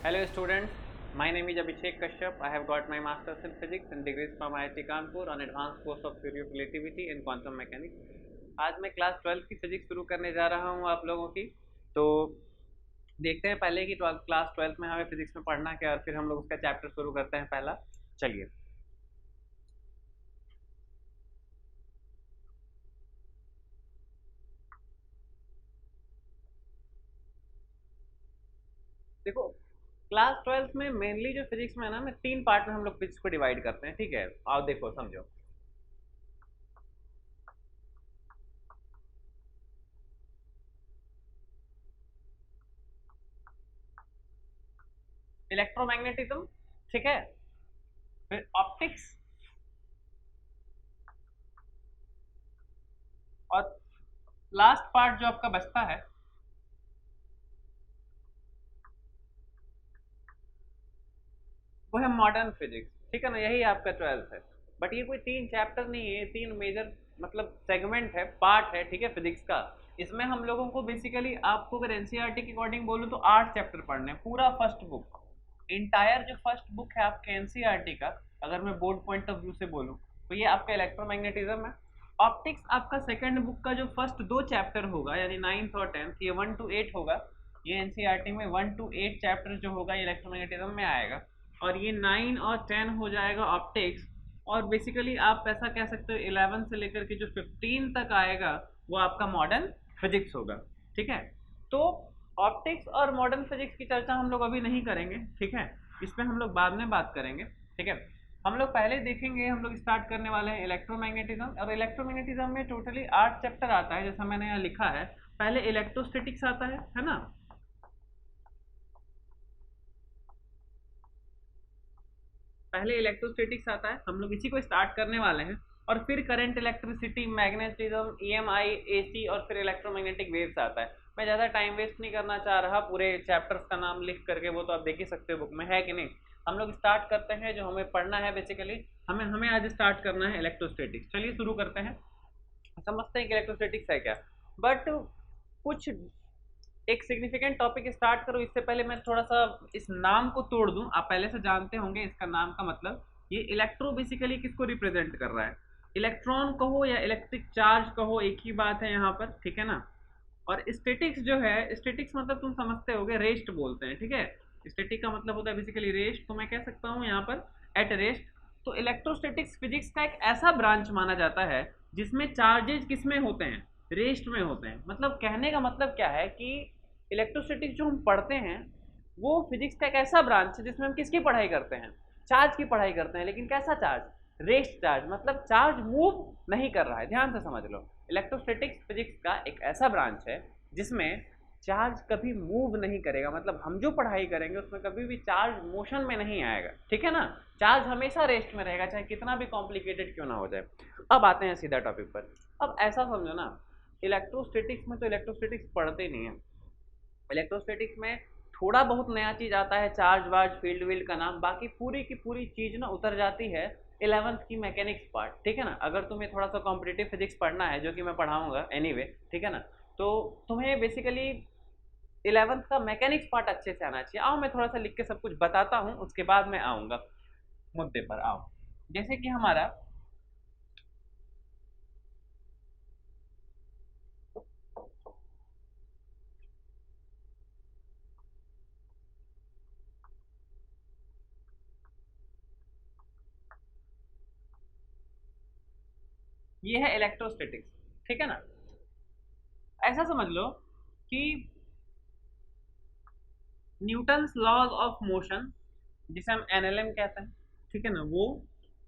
Hello students, my name is Abhishek Kashyap. I have got my Masters in Physics and degrees from IIT Kanpur on advanced course of Theory of Relativity and Quantum Mechanics. आज मैं class 12 की physics शुरू करने जा रहा हूँ आप लोगों की। तो देखते हैं पहले कि क्लास 12 में हमें फिजिक्स में पढ़ना क्या और फिर हम लोग उसका चैप्टर शुरू करते हैं पहला। चलिए, देखो क्लास 12 में मेनली जो फिजिक्स में है ना, मैं 3 पार्ट में हम लोग फिजिक्स को डिवाइड करते हैं। ठीक है, आओ देखो समझो। इलेक्ट्रोमैग्नेटिज्म, ठीक है, फिर ऑप्टिक्स और लास्ट पार्ट जो आपका बचता है वो है मॉडर्न फिजिक्स। ठीक है ना, यही आपका 12th है। बट ये कोई 3 चैप्टर नहीं है, 3 मेजर मतलब सेगमेंट है, पार्ट है, ठीक है, फिजिक्स का। इसमें हम लोगों को बेसिकली, आपको अगर एनसीईआरटी के अकॉर्डिंग बोलूँ तो 8 चैप्टर पढ़ने हैं, पूरा फर्स्ट बुक, इंटायर जो फर्स्ट बुक है आपके एनसीईआरटी का। अगर मैं बोर्ड पॉइंट ऑफ व्यू से बोलूँ तो ये आपका इलेक्ट्रोमैग्नेटिज्म है। ऑप्टिक्स आपका सेकंड बुक का जो फर्स्ट 2 चैप्टर होगा, यानी 9th और 10th, ये 1 to 8 होगा। ये एनसीईआरटी में 1 to 8 चैप्टर जो होगा ये इलेक्ट्रोमैग्नेटिज्म में आएगा। और ये 9 और 10 हो जाएगा ऑप्टिक्स। और बेसिकली आप ऐसा कह सकते हो 11 से लेकर के जो 15 तक आएगा वो आपका मॉडर्न फिजिक्स होगा। ठीक है, तो ऑप्टिक्स और मॉडर्न फिजिक्स की चर्चा हम लोग अभी नहीं करेंगे, ठीक है, इस पर हम लोग बाद में बात करेंगे। ठीक है, हम लोग पहले देखेंगे, हम लोग स्टार्ट करने वाले हैं इलेक्ट्रोमैग्नेटिज्म। और इलेक्ट्रोमैग्नेटिज्म में टोटली 8 चैप्टर आता है, जैसा मैंने यहाँ लिखा है। पहले इलेक्ट्रोस्टैटिक्स आता है ना। पहले इलेक्ट्रोस्टैटिक्स आता है, हम लोग इसी को स्टार्ट करने वाले हैं। और फिर current, electricity, magnetism, EMI, AC और फिर इलेक्ट्रोमैग्नेटिक वेव्स आता है। मैं ज़्यादा टाइम वेस्ट नहीं करना चाह रहा, पूरे चैप्टर्स का नाम लिख करके वो तो आप देख ही सकते हो बुक में है कि नहीं। हम लोग स्टार्ट करते हैं जो हमें पढ़ना है बेसिकली। हमें हमें आज स्टार्ट करना है इलेक्ट्रोस्टैटिक्स। चलिए शुरू करते हैं, समझते हैं कि इलेक्ट्रोस्टैटिक्स है क्या। बट कुछ एक सिग्निफिकेंट टॉपिक स्टार्ट करो इससे पहले मैं थोड़ा सा इस नाम को तोड़ दूं। आप पहले से जानते होंगे इसका नाम का मतलब। ये इलेक्ट्रो बेसिकली किसको रिप्रेजेंट कर रहा है? इलेक्ट्रॉन कहो या इलेक्ट्रिक चार्ज कहो, एक ही बात है यहाँ पर, ठीक है ना। और स्टैटिक्स जो है, स्टैटिक्स मतलब तुम समझते होगे, रेस्ट बोलते हैं, ठीक है। स्टैटिक का मतलब होता है बेसिकली रेस्ट, तो मैं कह सकता हूँ यहाँ पर एट रेस्ट। तो इलेक्ट्रोस्टैटिक्स फिजिक्स का एक ऐसा ब्रांच माना जाता है जिसमें चार्जेज किस में होते हैं? रेस्ट में होते हैं। मतलब कहने का मतलब क्या है कि इलेक्ट्रोस्टैटिक्स जो हम पढ़ते हैं वो फिजिक्स का एक ऐसा ब्रांच है जिसमें हम किसकी पढ़ाई करते हैं? चार्ज की पढ़ाई करते हैं। लेकिन कैसा चार्ज? रेस्ट चार्ज, मतलब चार्ज मूव नहीं कर रहा है। ध्यान से समझ लो, इलेक्ट्रोस्टैटिक्स फिजिक्स का एक ऐसा ब्रांच है जिसमें चार्ज कभी मूव नहीं करेगा। मतलब हम जो पढ़ाई करेंगे उसमें कभी भी चार्ज मोशन में नहीं आएगा, ठीक है ना। चार्ज हमेशा रेस्ट में रहेगा, चाहे कितना भी कॉम्प्लिकेटेड क्यों ना हो जाए। अब आते हैं सीधा टॉपिक पर। अब ऐसा समझो ना, इलेक्ट्रोस्टैटिक्स में तो इलेक्ट्रोस्टैटिक्स पढ़ते नहीं है। इलेक्ट्रोस्टैटिक्स में थोड़ा बहुत नया चीज़ आता है, चार्ज वार्ज फील्ड वील्ड का नाम। बाकी पूरी की पूरी चीज़ ना उतर जाती है 11th की मैकेनिक्स पार्ट, ठीक है ना। अगर तुम्हें थोड़ा सा कॉम्पिटिटिव फिजिक्स पढ़ना है, जो कि मैं पढ़ाऊंगा एनीवे, ठीक है ना, तो तुम्हें बेसिकली 11th का मैकेनिक्स पार्ट अच्छे से आना चाहिए। आओ मैं थोड़ा सा लिख के सब कुछ बताता हूँ, उसके बाद मैं आऊँगा मुद्दे पर। आओ, जैसे कि हमारा ये है इलेक्ट्रोस्टैटिक्स, ठीक है ना। ऐसा समझ लो कि न्यूटन्स लॉज ऑफ मोशन, जिसे हम एनएलएम कहते हैं, ठीक है ना, वो।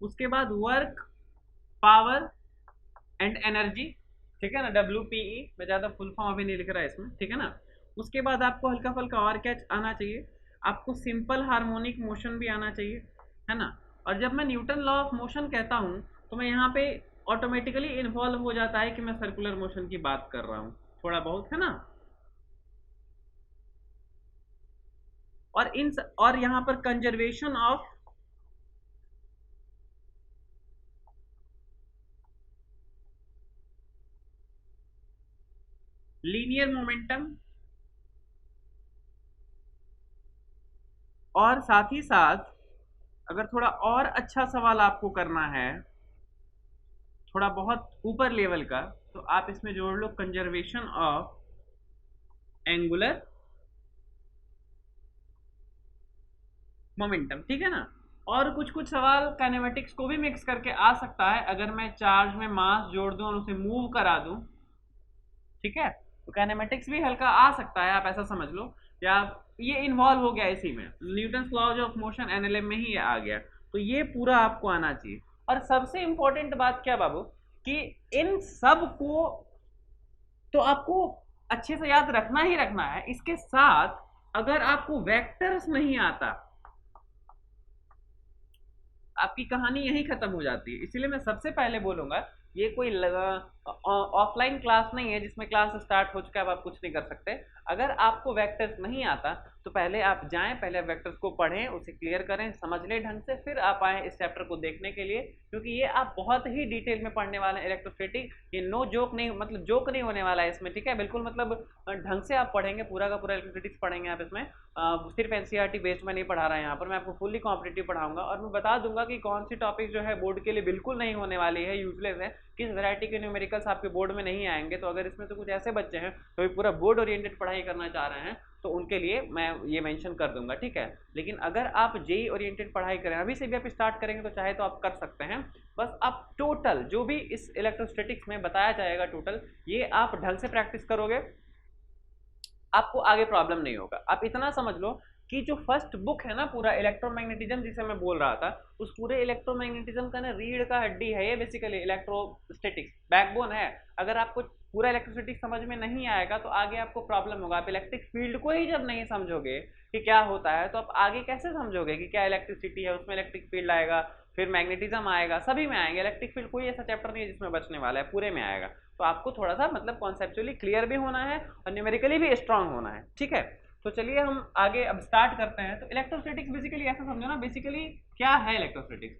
उसके बाद वर्क, पावर एंड एनर्जी, ठीक है ना, डब्ल्यू पी ई। मैं ज़्यादा फुल फॉर्म अभी नहीं लिख रहा है इसमें, ठीक है ना। उसके बाद आपको हल्का फुल्का और क्या आना चाहिए? आपको सिंपल हार्मोनिक मोशन भी आना चाहिए, है ना। और जब मैं न्यूटन लॉ ऑफ मोशन कहता हूँ तो मैं यहाँ पे ऑटोमेटिकली इन्वॉल्व हो जाता है कि मैं सर्कुलर मोशन की बात कर रहा हूँ, थोड़ा बहुत, है ना। और यहाँ पर कंजर्वेशन ऑफ लीनियर मोमेंटम और साथ ही साथ अगर थोड़ा और अच्छा सवाल आपको करना है, थोड़ा बहुत ऊपर लेवल का, तो आप इसमें जोड़ लो कंजर्वेशन ऑफ एंगुलर मोमेंटम, ठीक है ना। और कुछ कुछ सवाल काइनेमेटिक्स को भी मिक्स करके आ सकता है, अगर मैं चार्ज में मास जोड़ दूं और उसे मूव करा दूं, ठीक है, तो काइनेमेटिक्स भी हल्का आ सकता है, आप ऐसा समझ लो। या ये इन्वॉल्व हो गया इसी में, Newton's laws of motion NLM में ही आ गया, तो ये पूरा आपको आना चाहिए। और सबसे इंपॉर्टेंट बात क्या बाबू, कि इन सब को तो आपको अच्छे से याद रखना ही रखना है। इसके साथ अगर आपको वेक्टर्स नहीं आता, आपकी कहानी यही खत्म हो जाती है। इसीलिए मैं सबसे पहले बोलूंगा, ये कोई ऑफलाइन क्लास नहीं है जिसमें क्लास स्टार्ट हो चुका है, अब आप कुछ नहीं कर सकते। अगर आपको वेक्टर्स नहीं आता तो पहले आप जाएं, पहले वेक्टर्स को पढ़ें, उसे क्लियर करें, समझ लें ढंग से, फिर आप आएँ इस चैप्टर को देखने के लिए, क्योंकि ये आप बहुत ही डिटेल में पढ़ने वाले हैं इलेक्ट्रोस्टैटिक। ये नो जोक नहीं, मतलब जोक नहीं होने वाला है इसमें, ठीक है, बिल्कुल मतलब ढंग से आप पढ़ेंगे, पूरा का पूरा इलेक्ट्रोस्टैटिक्स पढ़ेंगे आप इसमें। सिर्फ एनसीईआरटी बेस्ड में नहीं पढ़ा रहा है यहाँ पर, मैं आपको फुल्ली कॉम्पिटिटिव पढ़ाऊंगा, और मैं बता दूंगा कि कौन सी टॉपिक जो है बोर्ड के लिए बिल्कुल नहीं होने वाली है, यूजलेस है, किस वैरायटी के न्यूमेरिकल्स आपके बोर्ड में नहीं आएंगे। तो अगर इसमें से कुछ ऐसे बच्चे हैं तो पूरा बोर्ड ओरिएंटेड पढ़ाई करना चाह रहे हैं, तो उनके लिए मैं ये मेंशन कर दूंगा, ठीक है। लेकिन अगर आप जेई ओरिएंटेड पढ़ाई करें, अभी से भी आप स्टार्ट करेंगे, तो चाहे तो आप कर सकते हैं। बस आप टोटल जो भी इस इलेक्ट्रोस्टैटिक्स में बताया जाएगा टोटल, ये आप ढंग से प्रैक्टिस करोगे, आपको आगे प्रॉब्लम नहीं होगा। आप इतना समझ लो कि जो फर्स्ट बुक है ना पूरा इलेक्ट्रोमैग्नेटिज्म जिसे मैं बोल रहा था, उस पूरे इलेक्ट्रोमैग्नेटिज्म का ना रीढ़ का हड्डी है ये, बेसिकली इलेक्ट्रोस्टैटिक्स बैकबोन है। अगर आपको पूरा इलेक्ट्रोस्टैटिक्स समझ में नहीं आएगा तो आगे आपको प्रॉब्लम होगा। आप इलेक्ट्रिक फील्ड को ही जब नहीं समझोगे कि क्या होता है, तो आप आगे कैसे समझोगे कि क्या इलेक्ट्रिसिटी है, उसमें इलेक्ट्रिक फील्ड आएगा, फिर मैग्नेटिज्म आएगा, सभी में आएंगे। इलेक्ट्रिक फील्ड कोई ऐसा चैप्टर नहीं है जिसमें बचने वाला है, पूरे में आएगा। तो आपको थोड़ा सा मतलब कॉन्सेप्चुअली क्लियर भी होना है और न्यूमेरिकली भी स्ट्रांग होना है, ठीक है। तो चलिए हम आगे अब स्टार्ट करते हैं। तो इलेक्ट्रोस्टैटिक्स बेसिकली ऐसा समझो ना, बेसिकली क्या है इलेक्ट्रोस्टैटिक्स,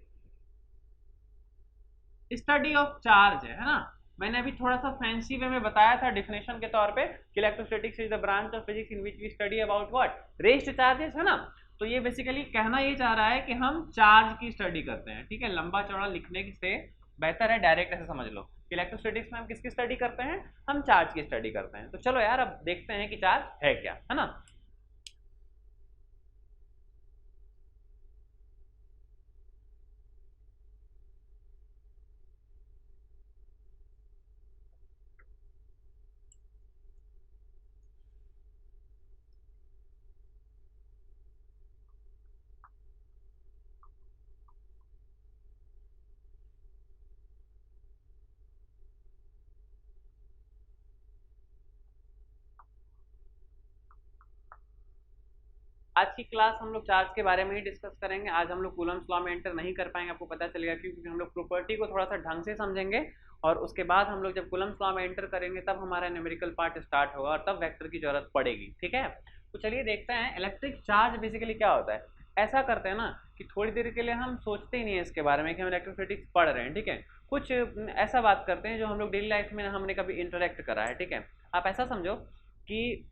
स्टडी ऑफ चार्ज है ना। मैंने अभी थोड़ा सा फैंसी वे में बताया था डिफिनेशन के तौर पे कि electrostatics is the branch of physics in which we study about what, rest charges, है ना। तो ये बेसिकली कहना ये चाह रहा है कि हम चार्ज की स्टडी करते हैं, ठीक है। लंबा चौड़ा लिखने से बेहतर है डायरेक्ट ऐसे समझ लो। इलेक्ट्रोस्टैटिक्स में हम किसकी स्टडी करते हैं, हम चार्ज की स्टडी करते हैं। तो चलो यार अब देखते हैं कि चार्ज है क्या, है ना। आज की क्लास हम लोग चार्ज के बारे में ही डिस्कस करेंगे। आज हम लोग कूलम्स लॉ में एंटर नहीं कर पाएंगे, आपको पता चलेगा क्योंकि हम लोग प्रॉपर्टी को थोड़ा सा ढंग से समझेंगे, और उसके बाद हम लोग जब कूलम्स लॉ में एंटर करेंगे तब हमारा न्यूमेरिकल पार्ट स्टार्ट होगा और तब वेक्टर की जरूरत पड़ेगी, ठीक है। तो चलिए देखते हैं इलेक्ट्रिक चार्ज बेसिकली क्या होता है। ऐसा करते हैं ना कि थोड़ी देर के लिए हम सोचते ही नहीं है इसके बारे में कि हम इलेक्ट्रोस्टैटिक्स पढ़ रहे हैं, ठीक है। कुछ ऐसा बात करते हैं जो हम लोग डेली लाइफ में हमने कभी इंटरेक्ट करा है, ठीक है। आप ऐसा समझो कि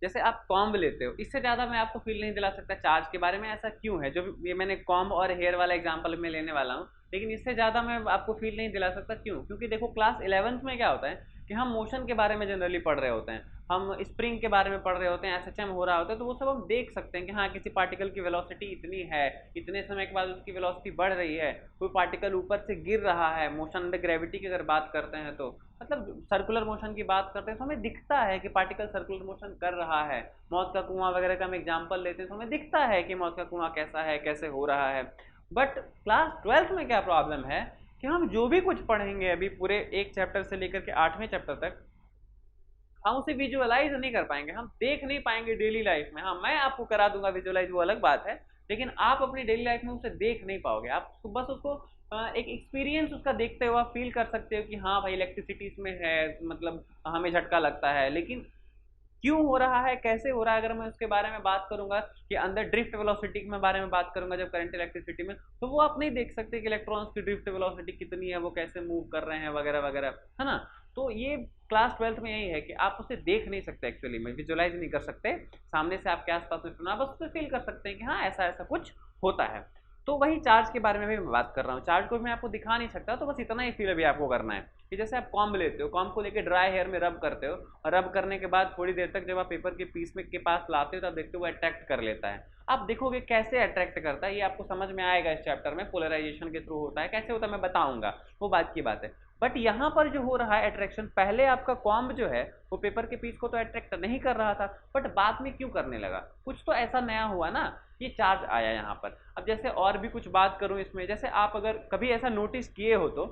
जैसे आप कॉम्ब लेते हो, इससे ज़्यादा मैं आपको फील नहीं दिला सकता चार्ज के बारे में। ऐसा क्यों है, जो ये मैंने कॉम्ब और हेयर वाला एग्जांपल में लेने वाला हूँ, लेकिन इससे ज़्यादा मैं आपको फील नहीं दिला सकता। क्यों, क्योंकि देखो क्लास 11th में क्या होता है कि हम मोशन के बारे में जनरली पढ़ रहे होते हैं, हम स्प्रिंग के बारे में पढ़ रहे होते हैं, एसएचएम हो रहा होता है, तो वो सब हम देख सकते हैं कि हाँ किसी पार्टिकल की वेलोसिटी इतनी है, इतने समय के बाद उसकी वेलोसिटी बढ़ रही है, कोई पार्टिकल ऊपर से गिर रहा है, मोशन अंडर ग्रेविटी की अगर बात करते हैं तो मतलब सर्कुलर मोशन की बात करते हैं तो हमें दिखता है कि पार्टिकल सर्कुलर मोशन कर रहा है। मौत का कुआं वगैरह का हम एग्जाम्पल लेते हैं तो हमें दिखता है कि मौत का कुआं कैसा है, कैसे हो रहा है। बट क्लास 12th में क्या प्रॉब्लम है कि हम जो भी कुछ पढ़ेंगे अभी पूरे एक चैप्टर से लेकर के 8वें चैप्टर तक, हम उसे विजुअलाइज नहीं कर पाएंगे, हम देख नहीं पाएंगे डेली लाइफ में। हाँ मैं आपको करा दूंगा विजुअलाइज, वो अलग बात है, लेकिन आप अपनी डेली लाइफ में उसे देख नहीं पाओगे। आप बस उसको एक एक्सपीरियंस उसका देखते हुए फील कर सकते हो कि हाँ भाई इलेक्ट्रिसिटी इसमें है, मतलब हमें झटका लगता है, लेकिन क्यों हो रहा है, कैसे हो रहा है, अगर मैं उसके बारे में बात करूंगा कि अंदर ड्रिफ्ट वेलोसिटी के बारे में बात करूंगा जब करंट इलेक्ट्रिसिटी में, तो वो आप नहीं देख सकते कि इलेक्ट्रॉन्स की ड्रिफ्ट वेलोसिटी कितनी है, वो कैसे मूव कर रहे हैं वगैरह वगैरह, है ना। तो ये क्लास 12th में यही है कि आप उसे देख नहीं सकते, एक्चुअली में विजुअलाइज नहीं कर सकते सामने से, आपके आसपास में सुना, बस उसे फील कर सकते हैं कि हाँ ऐसा ऐसा कुछ होता है। तो वही चार्ज के बारे में भी मैं बात कर रहा हूँ। चार्ज को मैं आपको दिखा नहीं सकता, तो बस इतना ही फील अभी आपको करना है कि जैसे आप कॉम्ब लेते हो, कॉम्ब को लेकर ड्राई हेयर में रब करते हो, और रब करने के बाद थोड़ी देर तक जब आप पेपर के पीस में के पास लाते हो तब देखते हो वो अट्रैक्ट कर लेता है। आप देखोगे कैसे अट्रैक्ट करता है, ये आपको समझ में आएगा इस चैप्टर में, पोलराइजेशन के थ्रू होता है, कैसे होता है मैं बताऊंगा, वो बात की बात है। बट यहाँ पर जो हो रहा है अट्रैक्शन, पहले आपका कॉम्ब जो है वो पेपर के पीस को तो अट्रैक्ट नहीं कर रहा था, बट बाद में क्यों करने लगा, कुछ तो ऐसा नया हुआ ना, ये चार्ज आया यहाँ पर। अब जैसे और भी कुछ बात करूँ इसमें, जैसे आप अगर कभी ऐसा नोटिस किए हो तो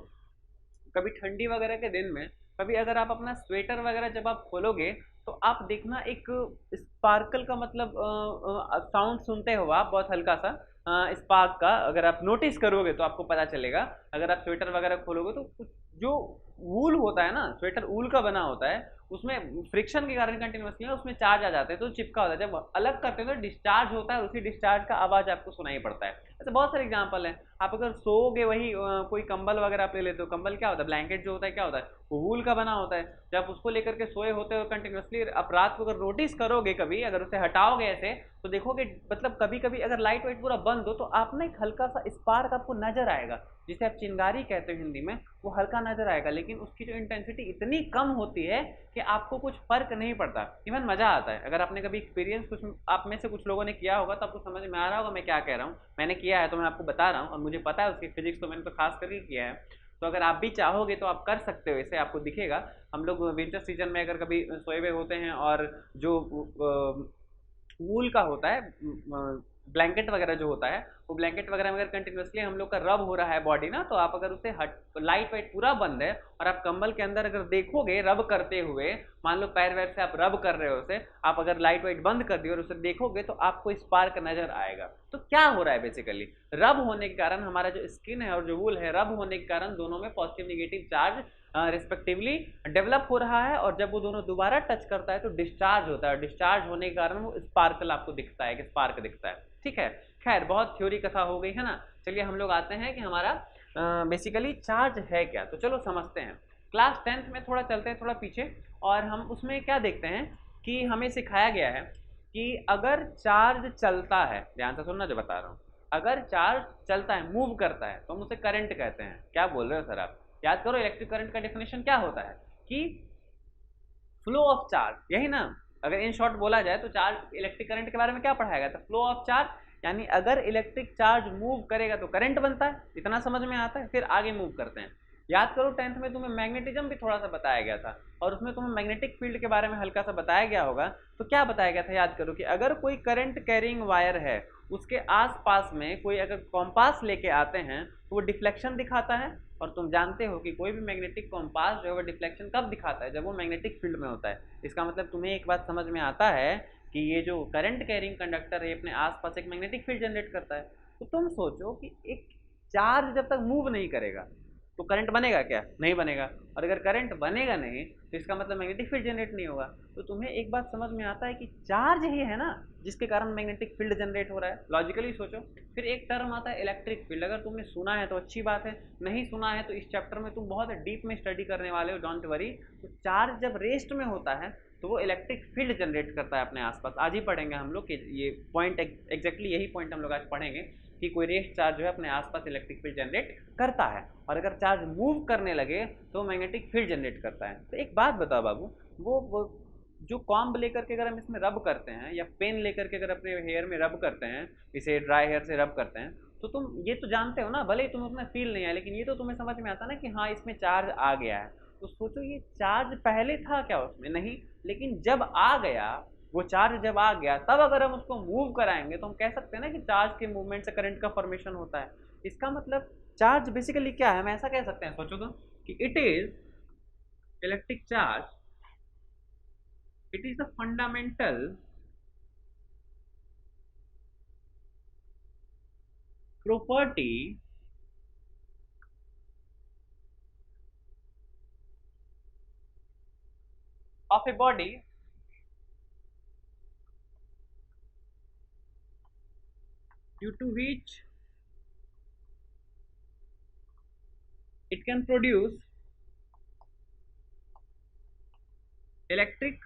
कभी ठंडी वगैरह के दिन में, कभी अगर आप अपना स्वेटर वगैरह जब आप खोलोगे तो आप देखना एक स्पार्कल का मतलब साउंड सुनते हो आप, बहुत हल्का सा स्पार्क का, अगर आप नोटिस करोगे तो आपको पता चलेगा। अगर आप स्वेटर वगैरह खोलोगे तो जो वूल होता है ना, स्वेटर वूल का बना होता है, उसमें फ्रिक्शन के कारण कंटिन्यूसली उसमें चार्ज आ जाते हैं, तो चिपका होता है, जब अलग करते हैं तो डिस्चार्ज होता है, उसी डिस्चार्ज का आवाज़ आपको सुनाई पड़ता है। ऐसे बहुत सारे एग्जाम्पल हैं। आप अगर सोओगे, वही कोई कंबल वगैरह आप ले लेते हो, कंबल क्या होता है, ब्लैंकेट जो होता है क्या होता है, वो वूल का बना होता है, जब उसको लेकर के सोए होते हो कंटिन्यूसली, आप रात को अगर नोटिस करोगे कभी, अगर उसे हटाओगे ऐसे तो देखोगे, मतलब कभी कभी अगर लाइट वाइट पूरा बंद हो तो आप ना एक हल्का सा स्पार्क आपको नजर आएगा, जिसे आप चिंगारी कहते हो हिंदी में, वो हल्का नजर आएगा, लेकिन उसकी जो इंटेंसिटी इतनी कम होती है कि आपको कुछ फर्क नहीं पड़ता, इवन मजा आता है। अगर आपने कभी एक्सपीरियंस कुछ आप में से कुछ लोगों ने किया होगा तो आपको समझ में आ रहा होगा मैं क्या कह रहा हूँ, मैंने किया है तो मैं आपको बता रहा हूँ, और मुझे पता है उसकी फिजिक्स तो मैंने तो खास करके किया है। तो अगर आप भी चाहोगे तो आप कर सकते हो, इसे आपको दिखेगा। हम लोग विंटर सीजन में अगर कभी सोए हुए होते हैं, और जो वूल का होता है ब्लैंकेट वगैरह जो होता है, वो ब्लैंकेट वगैरह में अगर कंटिन्यूसली हम लोग का रब हो रहा है बॉडी ना, तो आप अगर उसे हट, लाइट वाइट पूरा बंद है और आप कंबल के अंदर अगर देखोगे रब करते हुए, मान लो पैर वैर से आप रब कर रहे हो उसे, आप अगर लाइट वाइट बंद कर दिए और उसे देखोगे तो आपको स्पार्क नजर आएगा। तो क्या हो रहा है बेसिकली, रब होने के कारण हमारा जो स्किन है और जो वूल है, रब होने के कारण दोनों में positive negative charge respectively develop हो रहा है, और जब वो दोनों दोबारा टच करता है तो डिस्चार्ज होता है, डिस्चार्ज होने के कारण वो स्पार्कल आपको दिखता है, एक स्पार्क दिखता है। ठीक है, खैर बहुत थ्योरी कथा हो गई है ना, चलिए हम लोग आते हैं कि हमारा बेसिकली चार्ज है क्या, तो चलो समझते हैं। क्लास 10th में थोड़ा चलते हैं थोड़ा पीछे, और हम उसमें क्या देखते हैं कि हमें सिखाया गया है कि अगर चार्ज चलता है, ध्यान से सुनना जो बता रहा हूँ, अगर चार्ज चलता है, मूव करता है, तो हम उसे करंट कहते हैं। क्या बोल रहे हो सर आप, याद करो इलेक्ट्रिक करंट का डेफिनेशन क्या होता है कि फ्लो ऑफ चार्ज, यही ना, अगर इन शॉर्ट बोला जाए तो चार्ज, इलेक्ट्रिक करंट के बारे में क्या पढ़ाया गया था, फ्लो ऑफ चार्ज, यानी अगर इलेक्ट्रिक चार्ज मूव करेगा तो करंट बनता है, इतना समझ में आता है, फिर आगे मूव करते हैं। याद करो 10th में तुम्हें मैग्नेटिज्म भी थोड़ा सा बताया गया था, और उसमें तुम्हें मैग्नेटिक फील्ड के बारे में हल्का सा बताया गया होगा। तो क्या बताया गया था, याद करो कि अगर कोई करंट कैरिंग वायर है, उसके आसपास में कोई अगर कॉम्पास लेके आते हैं तो वो डिफ्लेक्शन दिखाता है, और तुम जानते हो कि कोई भी मैग्नेटिक कॉम्पास जो है वो डिफ्लेक्शन कब दिखाता है, जब वो मैग्नेटिक फील्ड में होता है। इसका मतलब तुम्हें एक बात समझ में आता है कि ये जो करंट कैरिंग कंडक्टर है अपने आसपास एक मैग्नेटिक फील्ड जनरेट करता है। तो तुम सोचो कि एक चार्ज जब तक मूव नहीं करेगा तो करंट बनेगा क्या, नहीं बनेगा, और अगर करंट बनेगा नहीं तो इसका मतलब मैग्नेटिक फील्ड जनरेट नहीं होगा। तो तुम्हें एक बात समझ में आता है कि चार्ज ही है ना जिसके कारण मैग्नेटिक फील्ड जनरेट हो रहा है, लॉजिकली सोचो। फिर एक टर्म आता है इलेक्ट्रिक फील्ड, अगर तुमने सुना है तो अच्छी बात है, नहीं सुना है तो इस चैप्टर में तुम बहुत डीप में स्टडी करने वाले हो, डोंट वरी। तो चार्ज जब रेस्ट में होता है तो वो इलेक्ट्रिक फील्ड जनरेट करता है अपने आसपास, आज ही पढ़ेंगे हम लोग कि ये पॉइंट, एग्जैक्टली यही पॉइंट हम लोग आज पढ़ेंगे कि कोई रेस्ट चार्ज जो है अपने आसपास इलेक्ट्रिक फील्ड जनरेट करता है, और अगर चार्ज मूव करने लगे तो मैग्नेटिक फील्ड जनरेट करता है। तो एक बात बताओ बाबू, वो जो कॉम्ब लेकर के अगर हम इसमें रब करते हैं, या पेन लेकर के अगर अपने हेयर में रब करते हैं, इसे ड्राई हेयर से रब करते हैं, तो तुम ये तो जानते हो ना, भले ही तुम्हें उतना फील नहीं है, लेकिन ये तो तुम्हें समझ में आता ना कि हाँ इसमें चार्ज आ गया है। तो सोचो ये चार्ज पहले था क्या उसमें, नहीं, लेकिन जब आ गया, वो चार्ज जब आ गया, तब अगर हम उसको मूव कराएंगे तो हम कह सकते हैं ना कि चार्ज के मूवमेंट से करंट का फॉर्मेशन होता है। इसका मतलब चार्ज बेसिकली क्या है, हम ऐसा कह सकते हैं, सोचो तो, कि it is electric charge, it is the fundamental property of a body due to which it can produce electric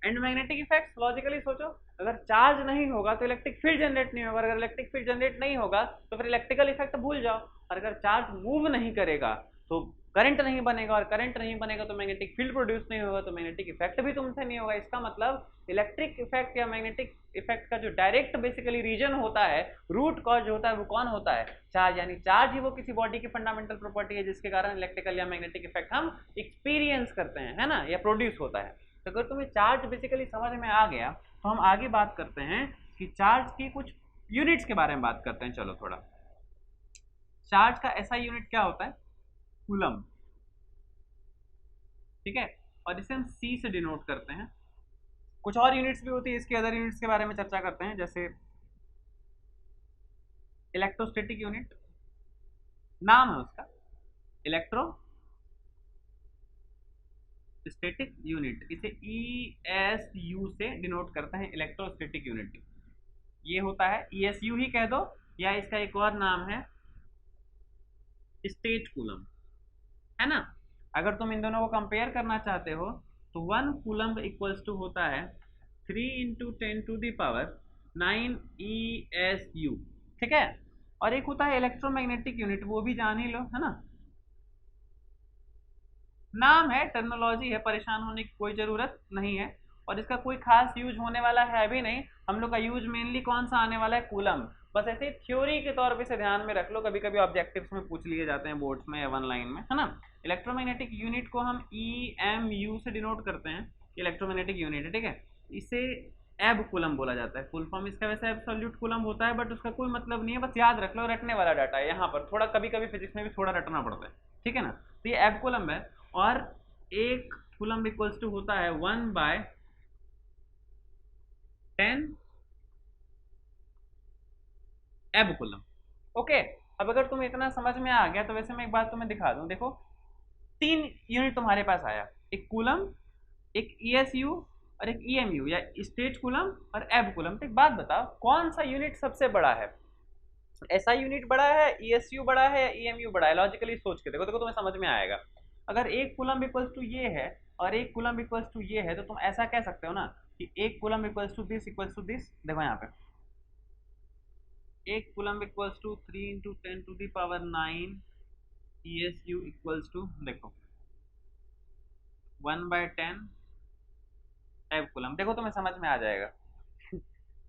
and magnetic effects. Logically सोचो, अगर चार्ज नहीं होगा तो इलेक्ट्रिक फील्ड जनरेट नहीं होगा, अगर इलेक्ट्रिक फील्ड जनरेट नहीं होगा तो फिर इलेक्ट्रिकल इफेक्ट भूल जाओ, और अगर चार्ज मूव नहीं करेगा तो करंट नहीं बनेगा, और करंट नहीं बनेगा तो मैग्नेटिक फील्ड प्रोड्यूस नहीं होगा, तो मैग्नेटिक इफेक्ट भी तुमसे नहीं होगा। इसका मतलब इलेक्ट्रिक इफेक्ट या मैग्नेटिक इफेक्ट का जो डायरेक्ट बेसिकली रीजन होता है, रूट कॉज होता है, वो कौन होता है? चार्ज। यानी चार्ज ही वो किसी बॉडी की फंडामेंटल प्रॉपर्टी है जिसके कारण इलेक्ट्रिकल या मैग्नेटिक इफेक्ट हम एक्सपीरियंस करते हैं, है ना, या प्रोड्यूस होता है। तो अगर तुम्हें चार्ज बेसिकली समझ में आ गया तो हम आगे बात करते हैं कि चार्ज की कुछ यूनिट्स के बारे में बात करते हैं। चलो थोड़ा, चार्ज का ऐसा यूनिट क्या होता है? कूलम, ठीक है, और इसे हम सी से डिनोट करते हैं। कुछ और यूनिट्स भी होती है, इसके अदर यूनिट्स के बारे में चर्चा करते हैं, जैसे इलेक्ट्रोस्टैटिक यूनिट, नाम है उसका इलेक्ट्रो स्टैटिक यूनिट, इसे ESU से डिनोट करते हैं, इलेक्ट्रोस्टैटिक यूनिट। ये होता है ESU ही कह दो, या इसका एक और नाम है स्टेट कूलम, है ना। अगर तुम इन दोनों को कंपेयर करना चाहते हो तो 1 कूलम इक्वल्स टू होता है 3 × 10⁹ ESU, ठीक है। और एक होता है इलेक्ट्रोमैग्नेटिक यूनिट, वो भी जान ही लो, है ना, नाम है, टर्मिनोलॉजी है, परेशान होने की कोई ज़रूरत नहीं है, और इसका कोई खास यूज होने वाला है भी नहीं। हम लोग का यूज मेनली कौन सा आने वाला है? कूलम। बस ऐसे थ्योरी के तौर पे से ध्यान में रख लो, कभी कभी ऑब्जेक्टिव्स में पूछ लिए जाते हैं बोर्ड्स में या वन लाइन में, है ना। इलेक्ट्रोमैग्नेटिक यूनिट को हम EMU से डिनोट करते हैं, इलेक्ट्रोमैग्नेटिक यूनिट है, ठीक है। इसे एब कूलम बोला जाता है, फुल फॉर्म इसका वैसे एब्सोल्यूट कूलम होता है, बट उसका कोई मतलब नहीं है, बस याद रख लो, रटने वाला डाटा है यहाँ पर, थोड़ा कभी कभी फिजिक्स में भी थोड़ा रटना पड़ता है, ठीक है ना। तो ये एब कूलम है, और एक कूलम इक्वल्स टू होता है 1/10 एब कूलम। ओके, अब अगर तुम्हें इतना समझ में आ गया तो वैसे मैं एक बात तुम्हें दिखा दूं। देखो, 3 यूनिट तुम्हारे पास आया, एक कूलम, एक ESU और एक EMU, या स्टेट कूलम और एब कूलम। तो एक बात बताओ, कौन सा यूनिट सबसे बड़ा है? ऐसा यूनिट बड़ा है, ESU बड़ा है, या EMU बड़ा है? लॉजिकली सोच के देखो, देखो तुम्हें समझ में आएगा। अगर एक कूलम इक्वल्स टू ये है और एक कूलम इक्वल्स टू ये है, तो तुम ऐसा कह सकते हो ना कि एक coulomb equals to this equals to this. देखो यहाँ पे एक coulomb equals to 3 × 10⁹ ESU equals to, देखो 1/10 एब कूलम। देखो तुम्हें समझ में आ जाएगा।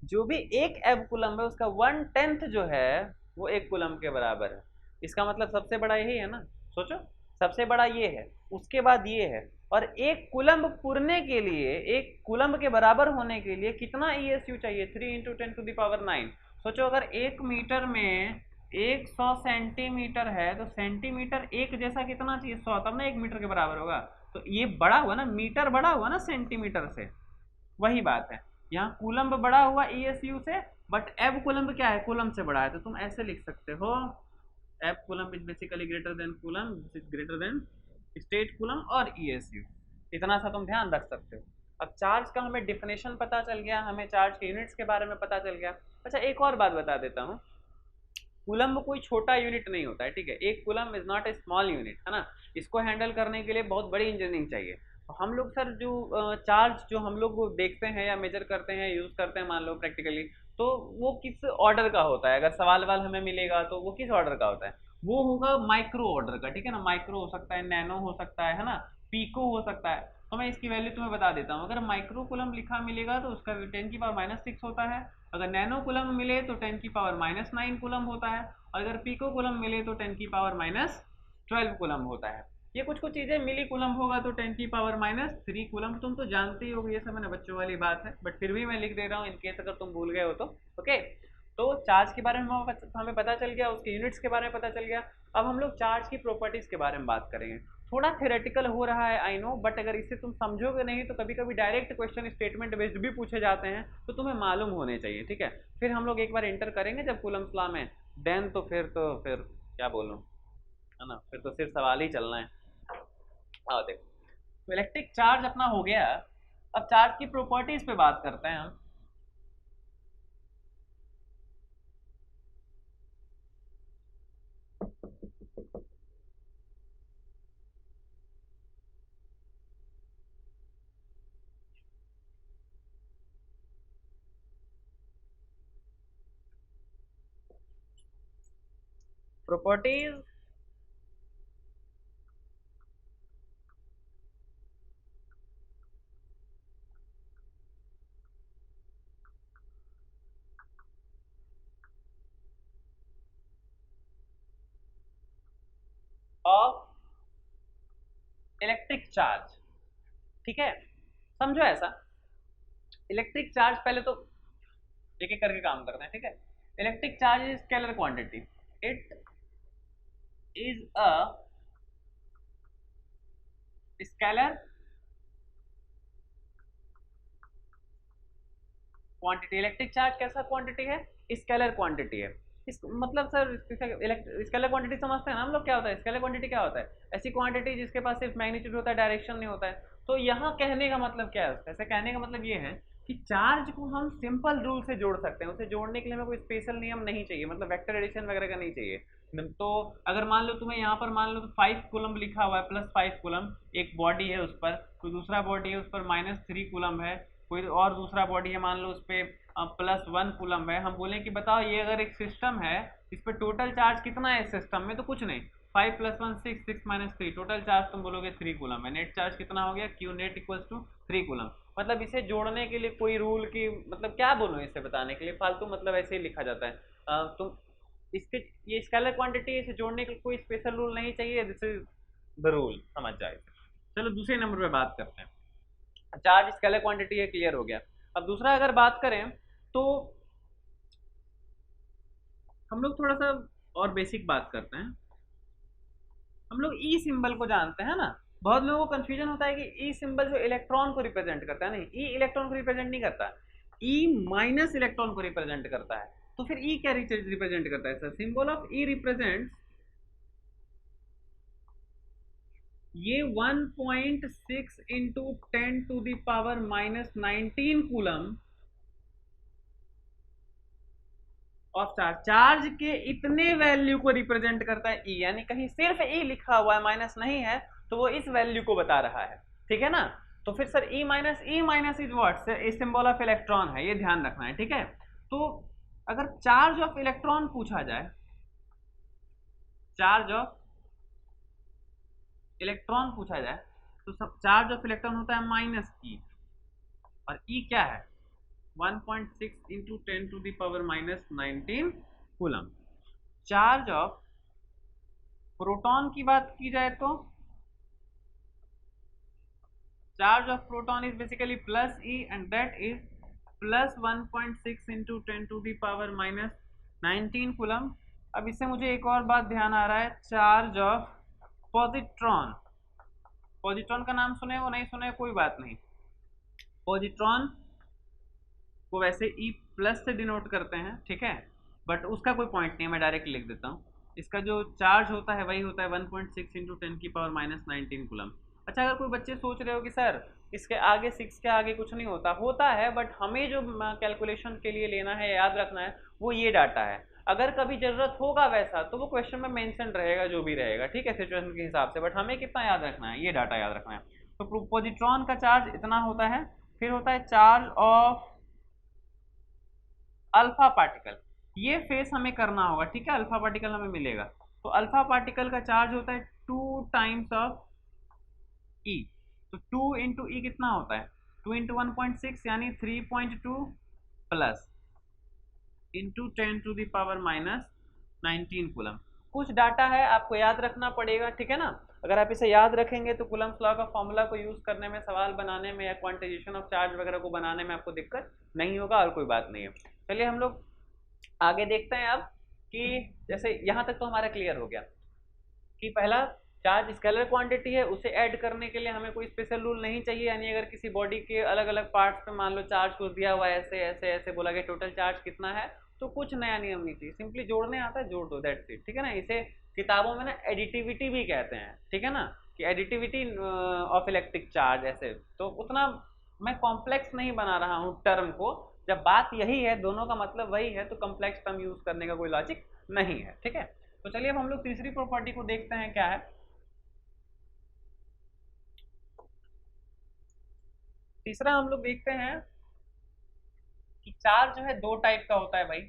जो भी एक एब कूलम है उसका 1/10 जो है वो एक कूलम के बराबर है। इसका मतलब सबसे बड़ा यही है ना, सोचो, सबसे बड़ा ये है, उसके बाद ये है, और एक कूलम पुरने के लिए, एक कूलम के बराबर होने के लिए कितना ESU चाहिए? 3 × 10⁹ सोचो, अगर 1 मीटर में 100 सेंटीमीटर है तो सेंटीमीटर एक जैसा कितना चाहिए? 100, तब ना 1 मीटर के बराबर होगा। तो ये बड़ा हुआ ना, मीटर बड़ा हुआ ना सेंटीमीटर से, वही बात है। यहाँ कूलम्ब बड़ा हुआ ESU से, बट एब कूलम्ब क्या है? कूलम से बड़ा है। तो तुम ऐसे लिख सकते हो, एब coulomb is basically greater than coulomb, greater than state coulomb और ESU। इतना सा तुम ध्यान रख सकते हो। अब चार्ज का हमें डिफिनेशन पता चल गया, हमें चार्ज के यूनिट्स के बारे में पता चल गया। अच्छा, एक और बात बता देता हूँ, कूलम कोई छोटा यूनिट नहीं होता है, ठीक है। एक coulomb is not a small unit, है ना। इसको हैंडल करने के लिए बहुत बड़ी इंजीनियरिंग चाहिए। तो हम लोग सर जो चार्ज जो हम लोग देखते हैं या मेजर करते हैं, यूज करते हैं, मान लो प्रैक्टिकली, तो वो किस ऑर्डर का होता है? अगर सवाल वाल हमें मिलेगा तो वो किस ऑर्डर का होता है? वो होगा माइक्रो ऑर्डर का, ठीक है ना। माइक्रो हो सकता है, नैनो हो सकता है ना, पीको हो सकता है। तो मैं इसकी वैल्यू तुम्हें बता देता हूँ। अगर माइक्रो कूलम लिखा मिलेगा तो उसका 10⁻⁻6 होता है। अगर नैनो कूलम मिले तो 10⁻⁹ कूलम होता है। और अगर पीको कूलम मिले तो 10⁻⁻12 कूलम होता है। ये कुछ कुछ चीज़ें, मिली कूलम होगा तो 10⁻³ कूलम। तुम तो जानते ही होगे, ये सब मैंने बच्चों वाली बात है, बट फिर भी मैं लिख दे रहा हूँ इन केस अगर तुम भूल गए हो तो। ओके, तो चार्ज के बारे में हमें पता चल गया, उसके यूनिट्स के बारे में पता चल गया। अब हम लोग चार्ज की प्रॉपर्टीज़ के बारे में बात करेंगे। थोड़ा थ्योरेटिकल हो रहा है, आई नो, बट अगर इसे तुम समझोगे नहीं तो कभी कभी डायरेक्ट क्वेश्चन स्टेटमेंट बेस्ड भी पूछे जाते हैं, तो तुम्हें मालूम होने चाहिए, ठीक है। फिर हम लोग एक बार इंटर करेंगे जब कूलम्स लॉ में, देन तो फिर क्या बोलूँ, है ना, फिर तो सिर्फ सवाल ही चलना है। आओ देखो, तो इलेक्ट्रिक चार्ज अपना हो गया। अब चार्ज की प्रॉपर्टीज पे बात करते हैं हम। Properties of electric charge. ठीक है, समझो ऐसा, इलेक्ट्रिक चार्ज पहले तो एक एक करके काम करते हैं। ठीक है, electric charge is scalar quantity, it is a scalar quantity. Electric charge कैसा क्वांटिटी है? स्केलर क्वांटिटी है। इस मतलब सर स्केलर क्वांटिटी समझते हैं ना हम लोग, क्या होता है स्केलर क्वांटिटी? क्या होता है? ऐसी क्वांटिटी जिसके पास सिर्फ मैग्नीट्यूड होता है, डायरेक्शन नहीं होता है। तो यहाँ कहने का मतलब क्या है उसका? ऐसे कहने का मतलब ये है कि चार्ज को हम सिंपल रूल से जोड़ सकते हैं। उसे जोड़ने के लिए हमें कोई स्पेशल नियम नहीं चाहिए, मतलब वेक्टर एडिशन वगैरह का नहीं चाहिए। तो अगर मान लो तुम्हें यहाँ पर मान लो तो 5 कूलम लिखा हुआ है, +5 कूलम एक बॉडी है, उस पर कोई दूसरा बॉडी है उस पर -3 कूलम है, कोई और दूसरा बॉडी है मान लो उस पर +1 कूलम है। हम बोलें कि बताओ ये अगर एक सिस्टम है, इस पर टोटल चार्ज कितना है इस सिस्टम में? तो कुछ नहीं, 5 + 1 6, 6 - 3, टोटल चार्ज तुम बोलोगे 3 कूलम है। नेट चार्ज कितना हो गया? Q net equals to 3 coulomb. मतलब इसे जोड़ने के लिए कोई रूल की मतलब क्या बोलूँ इसे बताने के लिए, फालतू मतलब ऐसे ही लिखा जाता है। तुम इसके ये स्केलर क्वांटिटी है, इसे जोड़ने के लिए कोई स्पेशल रूल नहीं चाहिए, दिस इज द रूल, समझ जाए। चलो दूसरे नंबर पे बात करते हैं। चार्ज स्केलर क्वांटिटी है, क्लियर हो गया। अब दूसरा अगर बात करें तो हम लोग थोड़ा सा और बेसिक बात करते हैं। हम लोग ई सिंबल को जानते हैं ना। बहुत लोगों को कंफ्यूजन होता है कि ई सिंबल जो इलेक्ट्रॉन को रिप्रेजेंट करता है, नहीं, ई इलेक्ट्रॉन को रिप्रेजेंट नहीं करता, ई माइनस इलेक्ट्रॉन को रिप्रेजेंट करता है। तो फिर ई क्या रिप्रेजेंट करता है? Sir symbol of E represents ये 1.6 into 10⁻⁻19 coulomb of charge, charge के इतने वैल्यू को रिप्रेजेंट करता है ई। यानी कहीं सिर्फ ई लिखा हुआ है, माइनस नहीं है, तो वो इस वैल्यू को बता रहा है। ठीक है ना? तो फिर sir E minus is what? इस सिंबल ऑफ इलेक्ट्रॉन है, ये ध्यान रखना है। ठीक है, तो अगर चार्ज ऑफ इलेक्ट्रॉन पूछा जाए, चार्ज ऑफ इलेक्ट्रॉन पूछा जाए तो सब चार्ज ऑफ इलेक्ट्रॉन होता है -E, और ई क्या है? 1.6 into 10⁻⁻19 coulomb. Charge of proton की बात की जाए तो charge of proton is basically +E and that is +1.6 into 10⁻⁻19 coulomb. अब इससे मुझे एक और बात ध्यान आ रहा है, चार्ज ऑफ पॉजिट्रॉन। पॉजिट्रॉन का नाम सुने हो नहीं सुने, कोई बात नहीं, पॉजिट्रॉन को वैसे ई प्लस से डिनोट करते हैं। ठीक है, बट उसका कोई पॉइंट नहीं है, मैं डायरेक्ट लिख देता हूँ। इसका जो चार्ज होता है वही होता है 1.6 इंटू 10⁻⁻19 कूलम। अच्छा, अगर कोई बच्चे सोच रहे हो कि सर इसके आगे 6 के आगे कुछ नहीं होता, होता है, बट हमें जो कैलकुलेशन के लिए लेना है, याद रखना है, वो ये डाटा है। अगर कभी जरूरत होगा वैसा तो वो क्वेश्चन में मेंशन रहेगा, जो भी रहेगा, ठीक है, सिचुएशन के हिसाब से, बट हमें कितना याद रखना है? ये डाटा याद रखना है। तो पॉजिट्रॉन का चार्ज इतना होता है। फिर होता है चार्ज ऑफ अल्फा पार्टिकल, ये फेस हमें करना होगा। ठीक है, अल्फा पार्टिकल हमें मिलेगा, तो अल्फा पार्टिकल का चार्ज होता है 2 टाइम्स ऑफ ई। तो 2 इंटू ई कितना होता है? 2 इंटू 1.6 यानी 3.2 प्लस इंटू 10⁻⁻19 कूलम। कुछ डाटा है, आपको याद रखना पड़ेगा। ठीक है ना? अगर आप इसे याद रखेंगे तो कूलम्स लॉ का फॉर्मूला को यूज करने में, सवाल बनाने में, या क्वांटाइजेशन ऑफ चार्ज वगैरह को बनाने में आपको दिक्कत नहीं होगा, और कोई बात नहीं है। चलिए हम लोग आगे देखते हैं अब, कि जैसे यहाँ तक तो हमारा क्लियर हो गया कि पहला, चार्ज स्केलर क्वांटिटी है, उसे ऐड करने के लिए हमें कोई स्पेशल रूल नहीं चाहिए। यानी अगर किसी बॉडी के अलग अलग पार्ट्स पे मान लो चार्ज को दिया हुआ है, ऐसे ऐसे ऐसे बोला गया टोटल चार्ज कितना है, तो कुछ नया नियम नहीं चाहिए, सिंपली जोड़ने आता है, जोड़ दो, दैट्स इट। ठीक है ना? इसे किताबों में ना एडिटिविटी भी कहते हैं। ठीक है ना? कि एडिटिविटी ऑफ इलेक्ट्रिक चार्ज, ऐसे तो उतना मैं कॉम्प्लेक्स नहीं बना रहा हूँ टर्म को। जब बात यही है, दोनों का मतलब वही है, तो कॉम्प्लेक्स टर्म यूज करने का कोई लॉजिक नहीं है। ठीक है, तो चलिए अब हम लोग तीसरी प्रॉपर्टी को देखते हैं, क्या है। तीसरा हम लोग देखते हैं कि चार्ज जो है दो टाइप का होता है भाई।